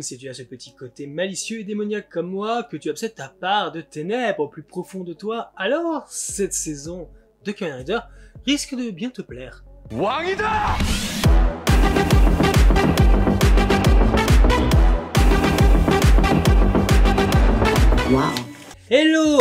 Si tu as ce petit côté malicieux et démoniaque comme moi, que tu obsèdes ta part de ténèbres au plus profond de toi, alors cette saison de Kamen Rider risque de bien te plaire. 왕이다! Wow. Hello!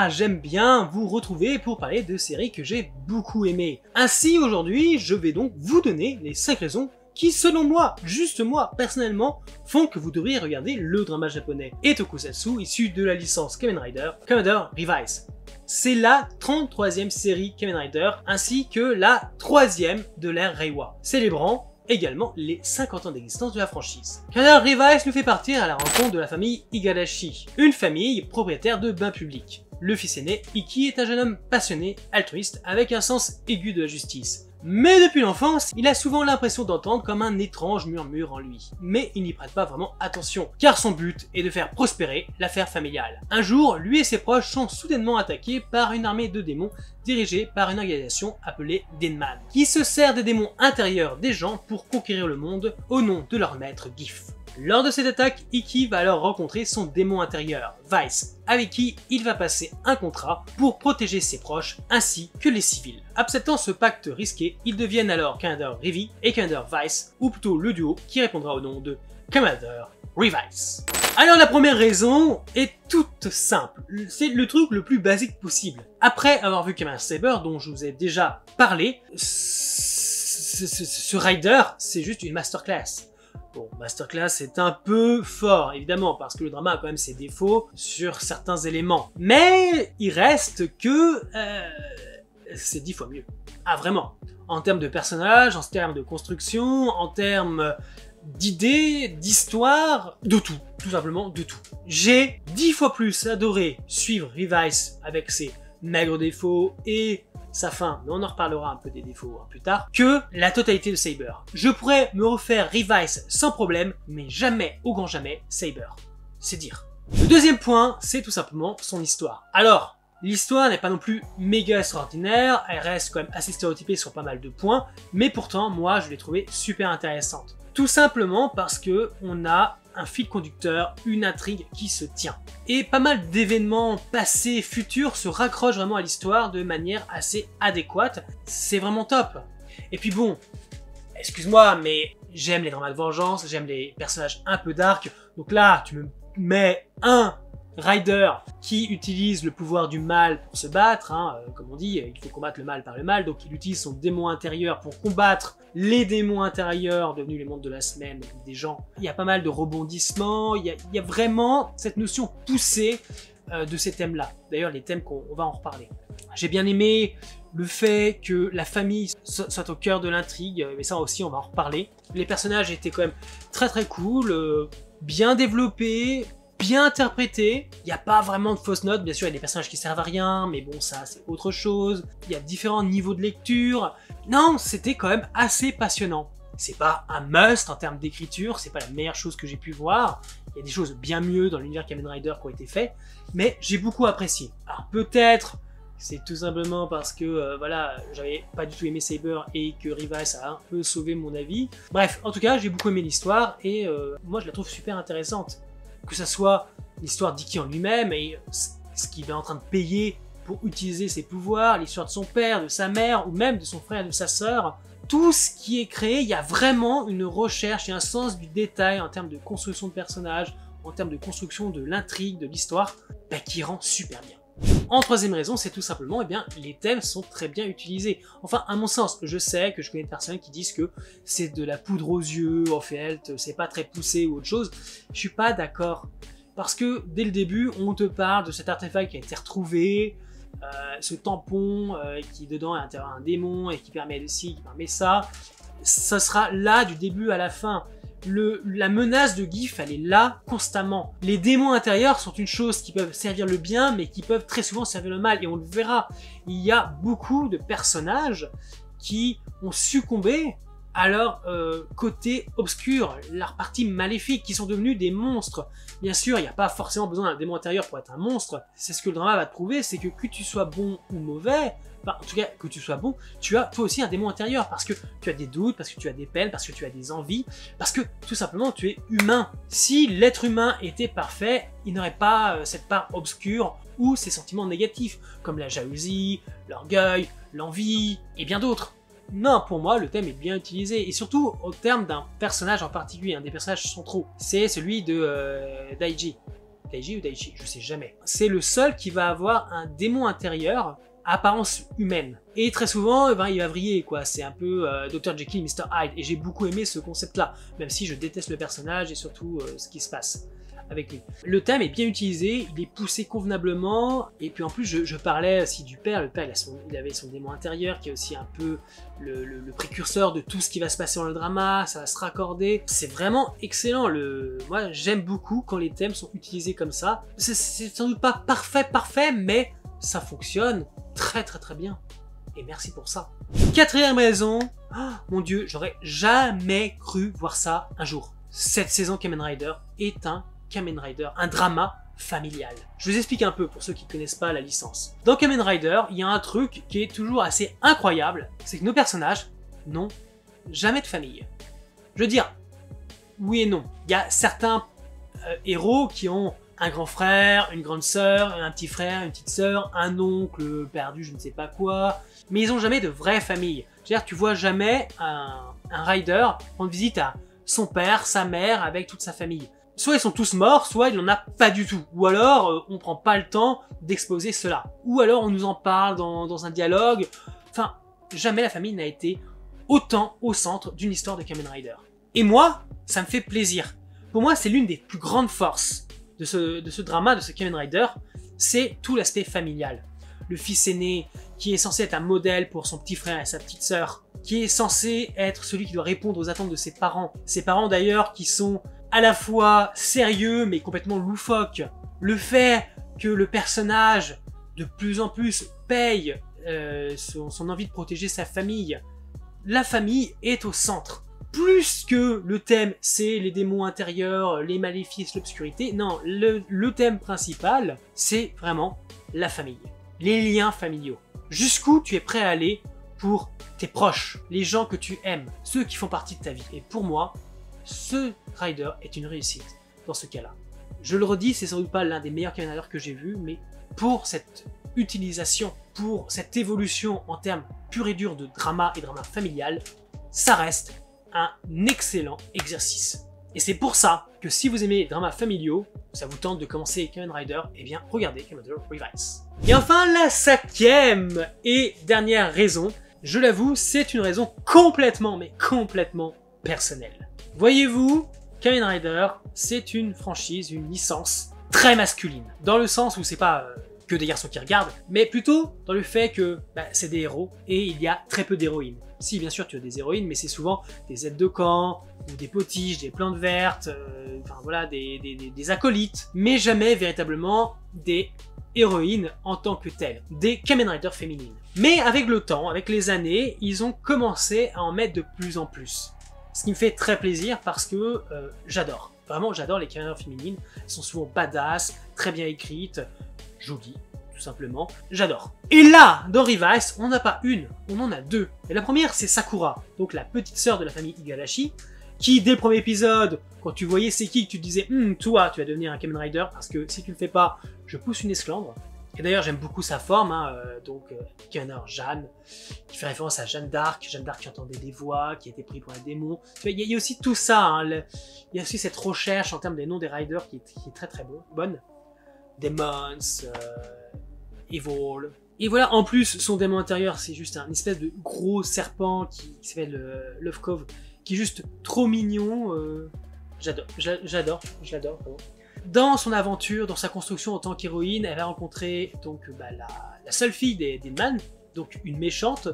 J'aime bien vous retrouver pour parler de séries que j'ai beaucoup aimées. Ainsi, aujourd'hui, je vais donc vous donner les 5 raisons qui, selon moi, juste moi, personnellement, font que vous devriez regarder le drama japonais et tokusatsu issu de la licence Kamen Rider Revice. C'est la 33e série Kamen Rider, ainsi que la 3e de l'ère Reiwa, célébrant également les 50 ans d'existence de la franchise. Kamen Rider Revice nous fait partir à la rencontre de la famille Igarashi, une famille propriétaire de bains publics. Le fils aîné, Iki, est un jeune homme passionné, altruiste, avec un sens aigu de la justice. Mais depuis l'enfance, il a souvent l'impression d'entendre comme un étrange murmure en lui. Mais il n'y prête pas vraiment attention, car son but est de faire prospérer l'affaire familiale. Un jour, lui et ses proches sont soudainement attaqués par une armée de démons dirigée par une organisation appelée Denman, qui se sert des démons intérieurs des gens pour conquérir le monde au nom de leur maître Giff. Lors de cette attaque, Iki va alors rencontrer son démon intérieur, Vice, avec qui il va passer un contrat pour protéger ses proches ainsi que les civils. Acceptant ce pacte risqué, ils deviennent alors Commander Revi et Commander Vice, ou plutôt le duo qui répondra au nom de Commander Revice. Alors la première raison est toute simple, c'est le truc le plus basique possible. Après avoir vu Kamen Saber dont je vous ai déjà parlé, ce rider c'est juste une masterclass. Bon, masterclass c'est un peu fort, évidemment, parce que le drama a quand même ses défauts sur certains éléments. Mais il reste que c'est 10 fois mieux. Ah, vraiment. En termes de personnages, en termes de construction, en termes d'idées, d'histoire, de tout. Tout simplement de tout. J'ai 10 fois plus adoré suivre Revice avec ses maigres défauts et sa fin, mais on en reparlera un peu des défauts plus tard, que la totalité de Saber. Je pourrais me refaire Revice sans problème, mais jamais, au grand jamais, Saber. C'est dire. Le deuxième point, c'est tout simplement son histoire. Alors, l'histoire n'est pas non plus méga extraordinaire, elle reste quand même assez stéréotypée sur pas mal de points, mais pourtant, moi, je l'ai trouvée super intéressante. Tout simplement parce que on a un fil conducteur, une intrigue qui se tient. Et pas mal d'événements passés, futurs se raccrochent vraiment à l'histoire de manière assez adéquate. C'est vraiment top. Et puis bon, excuse-moi, mais j'aime les dramas de vengeance, j'aime les personnages un peu dark. Donc là, tu me mets un rider qui utilise le pouvoir du mal pour se battre, comme on dit, il faut combattre le mal par le mal, donc il utilise son démon intérieur pour combattre les démons intérieurs devenus les monstres de la semaine des gens. Il y a pas mal de rebondissements, il y a vraiment cette notion poussée de ces thèmes-là. D'ailleurs, les thèmes qu'on va en reparler. J'ai bien aimé le fait que la famille soit au cœur de l'intrigue, mais ça aussi on va en reparler. Les personnages étaient quand même très très cool, bien développés, bien interprété, il n'y a pas vraiment de fausses notes, bien sûr il y a des personnages qui servent à rien, mais bon ça c'est autre chose, il y a différents niveaux de lecture, non c'était quand même assez passionnant. C'est pas un must en termes d'écriture, c'est pas la meilleure chose que j'ai pu voir, il y a des choses bien mieux dans l'univers Kamen Rider qui ont été faites, mais j'ai beaucoup apprécié. Alors peut-être c'est tout simplement parce que voilà, j'avais pas du tout aimé Saber et que Revice a un peu sauvé mon avis. Bref, en tout cas j'ai beaucoup aimé l'histoire et moi je la trouve super intéressante. Que ça soit l'histoire d'Iki en lui-même et ce qu'il est en train de payer pour utiliser ses pouvoirs, l'histoire de son père, de sa mère ou même de son frère et de sa sœur, tout ce qui est créé, il y a vraiment une recherche et un sens du détail en termes de construction de personnages, en termes de construction de l'intrigue, de l'histoire, qui rend super bien. En troisième raison, c'est tout simplement, les thèmes sont très bien utilisés. Enfin, à mon sens, je sais que je connais des personnes qui disent que c'est de la poudre aux yeux, en fait, c'est pas très poussé ou autre chose. Je suis pas d'accord. Parce que, dès le début, on te parle de cet artefact qui a été retrouvé, ce tampon qui, dedans, est un démon et qui permet de ci, qui permet ça. Ça sera là, du début à la fin. La menace de Giff, elle est là constamment. Les démons intérieurs sont une chose qui peuvent servir le bien, mais qui peuvent très souvent servir le mal, et on le verra. Il y a beaucoup de personnages qui ont succombé à leur côté obscur, leur partie maléfique, qui sont devenus des monstres. Bien sûr, il n'y a pas forcément besoin d'un démon intérieur pour être un monstre. C'est ce que le drama va te prouver, c'est que tu sois bon ou mauvais, enfin en tout cas que tu sois bon, tu as toi aussi un démon intérieur, parce que tu as des doutes, parce que tu as des peines, parce que tu as des envies, parce que tout simplement tu es humain. Si l'être humain était parfait, il n'aurait pas cette part obscure ou ces sentiments négatifs, comme la jalousie, l'orgueil, l'envie et bien d'autres. Non, pour moi, le thème est bien utilisé, et surtout au terme d'un personnage en particulier, un des personnages centraux. C'est celui de Daiji. Daiji ou Daichi, je sais jamais. C'est le seul qui va avoir un démon intérieur à apparence humaine. Et très souvent, il va vriller, quoi. C'est un peu Dr. Jekyll et Mr. Hyde, et j'ai beaucoup aimé ce concept-là, même si je déteste le personnage et surtout ce qui se passe avec lui. Le thème est bien utilisé, il est poussé convenablement, et puis en plus je parlais aussi du père. Le père il avait son démon intérieur qui est aussi un peu le précurseur de tout ce qui va se passer dans le drama, ça va se raccorder. C'est vraiment excellent, moi j'aime beaucoup quand les thèmes sont utilisés comme ça. C'est sans doute pas parfait, mais ça fonctionne très bien. Et merci pour ça. Quatrième raison, oh, mon dieu, j'aurais jamais cru voir ça un jour. Cette saison Kamen Rider est un Kamen Rider, un drama familial. Je vous explique un peu pour ceux qui ne connaissent pas la licence. Dans Kamen Rider, il y a un truc qui est toujours assez incroyable, c'est que nos personnages n'ont jamais de famille. Je veux dire, oui et non. Il y a certains héros qui ont un grand frère, une grande sœur, un petit frère, une petite sœur, un oncle perdu, je ne sais pas quoi, mais ils n'ont jamais de vraie famille. C'est-à-dire, tu vois jamais un rider rendre visite à son père, sa mère, avec toute sa famille. Soit ils sont tous morts, soit il n'en a pas du tout. Ou alors, on prend pas le temps d'exposer cela. Ou alors, on nous en parle dans un dialogue. Enfin, jamais la famille n'a été autant au centre d'une histoire de Kamen Rider. Et moi, ça me fait plaisir. Pour moi, c'est l'une des plus grandes forces de ce drama, de ce Kamen Rider, c'est tout l'aspect familial. Le fils aîné, qui est censé être un modèle pour son petit frère et sa petite sœur, qui est censé être celui qui doit répondre aux attentes de ses parents. Ses parents d'ailleurs qui sont à la fois sérieux mais complètement loufoques. Le fait que le personnage de plus en plus paye son envie de protéger sa famille. La famille est au centre. Plus que le thème c'est les démons intérieurs, les maléfices, l'obscurité, non, le thème principal c'est vraiment la famille. Les liens familiaux. Jusqu'où tu es prêt à aller pour tes proches, les gens que tu aimes, ceux qui font partie de ta vie. Et pour moi, ce Rider est une réussite dans ce cas-là. Je le redis, c'est sans doute pas l'un des meilleurs Kamen Rider que j'ai vu, mais pour cette utilisation, pour cette évolution en termes pur et dur de drama et drama familial, ça reste un excellent exercice. Et c'est pour ça que si vous aimez les dramas familiaux, ça vous tente de commencer Kamen Rider, eh bien regardez Kamen Rider Revice. Et enfin, la cinquième et dernière raison, je l'avoue, c'est une raison complètement personnelle. Voyez-vous, Kamen Rider, c'est une franchise, une licence très masculine. Dans le sens où c'est pas que des garçons qui regardent, mais plutôt dans le fait que c'est des héros et il y a très peu d'héroïnes. Si, bien sûr, tu as des héroïnes, mais c'est souvent des aides de camp, ou des potiches, des plantes vertes, enfin voilà, des acolytes, mais jamais véritablement des héroïnes en tant que telles, des Kamen Rider féminines. Mais avec le temps, avec les années, ils ont commencé à en mettre de plus en plus. Ce qui me fait très plaisir parce que j'adore. Vraiment, j'adore les Kamen Rider féminines. Elles sont souvent badass, très bien écrites, jolies, tout simplement. J'adore. Et là, dans Revice, on n'a pas une, on en a deux. Et la première, c'est Sakura, donc la petite sœur de la famille Igarashi, qui, dès le premier épisode, quand tu voyais c'est qui, tu te disais « toi, tu vas devenir un Kamen Rider, parce que si tu le fais pas, je pousse une esclandre ». Et d'ailleurs, j'aime beaucoup sa forme, Kamen Rider Jeanne, qui fait référence à Jeanne d'Arc qui entendait des voix, qui était pris pour un démon. Il y a aussi tout ça, il y a aussi cette recherche en termes des noms des riders qui est très bonne. Demons, Evil. Et voilà, en plus, son démon intérieur, c'est juste un espèce de gros serpent qui s'appelle Love Cove, qui est juste trop mignon. J'adore, je l'adore. Dans son aventure, dans sa construction en tant qu'héroïne, elle va rencontrer donc la seule fille des Man, donc une méchante,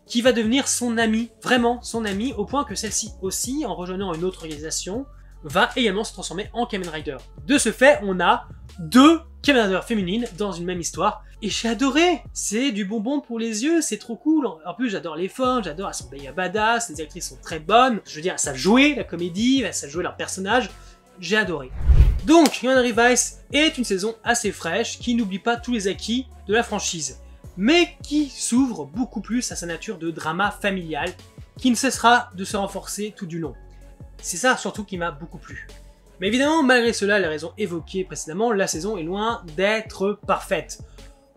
qui va devenir son amie, vraiment son amie, au point que celle-ci aussi, en rejoignant une autre organisation, va également se transformer en Kamen Rider. De ce fait, on a deux Kamen Rider féminines dans une même histoire, et j'ai adoré. C'est du bonbon pour les yeux, c'est trop cool. En plus, j'adore les femmes, elles sont méga badass, les actrices sont très bonnes. Je veux dire, elles savent jouer la comédie, elles savent jouer leur personnage. J'ai adoré. Donc, Kamen Rider Revice est une saison assez fraîche qui n'oublie pas tous les acquis de la franchise. mais qui s'ouvre beaucoup plus à sa nature de drama familial, qui ne cessera de se renforcer tout du long. C'est ça surtout qui m'a beaucoup plu. Mais évidemment, malgré cela, les raisons évoquées précédemment, la saison est loin d'être parfaite.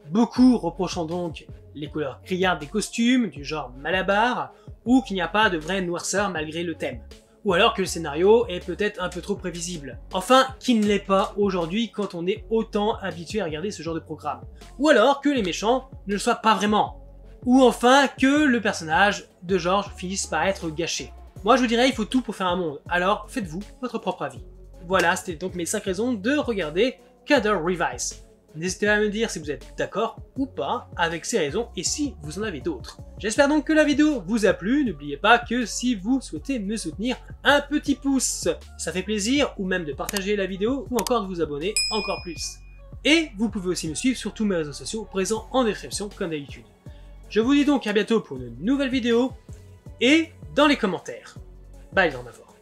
Beaucoup reprochant donc les couleurs criardes des costumes, du genre Malabar, ou qu'il n'y a pas de vraie noirceur malgré le thème. Ou alors que le scénario est peut-être un peu trop prévisible. Enfin, qui ne l'est pas aujourd'hui quand on est autant habitué à regarder ce genre de programme. Ou alors que les méchants ne le soient pas vraiment. Ou enfin que le personnage de George finisse par être gâché. Moi je vous dirais il faut tout pour faire un monde, alors faites-vous votre propre avis. Voilà, c'était donc mes 5 raisons de regarder Cudder Revise. N'hésitez pas à me dire si vous êtes d'accord ou pas avec ces raisons et si vous en avez d'autres. J'espère donc que la vidéo vous a plu, n'oubliez pas que si vous souhaitez me soutenir, un petit pouce, ça fait plaisir, ou même de partager la vidéo, ou encore de vous abonner encore plus. Et vous pouvez aussi me suivre sur tous mes réseaux sociaux présents en description comme d'habitude. Je vous dis donc à bientôt pour une nouvelle vidéo, et dans les commentaires. Bye les Dormavores.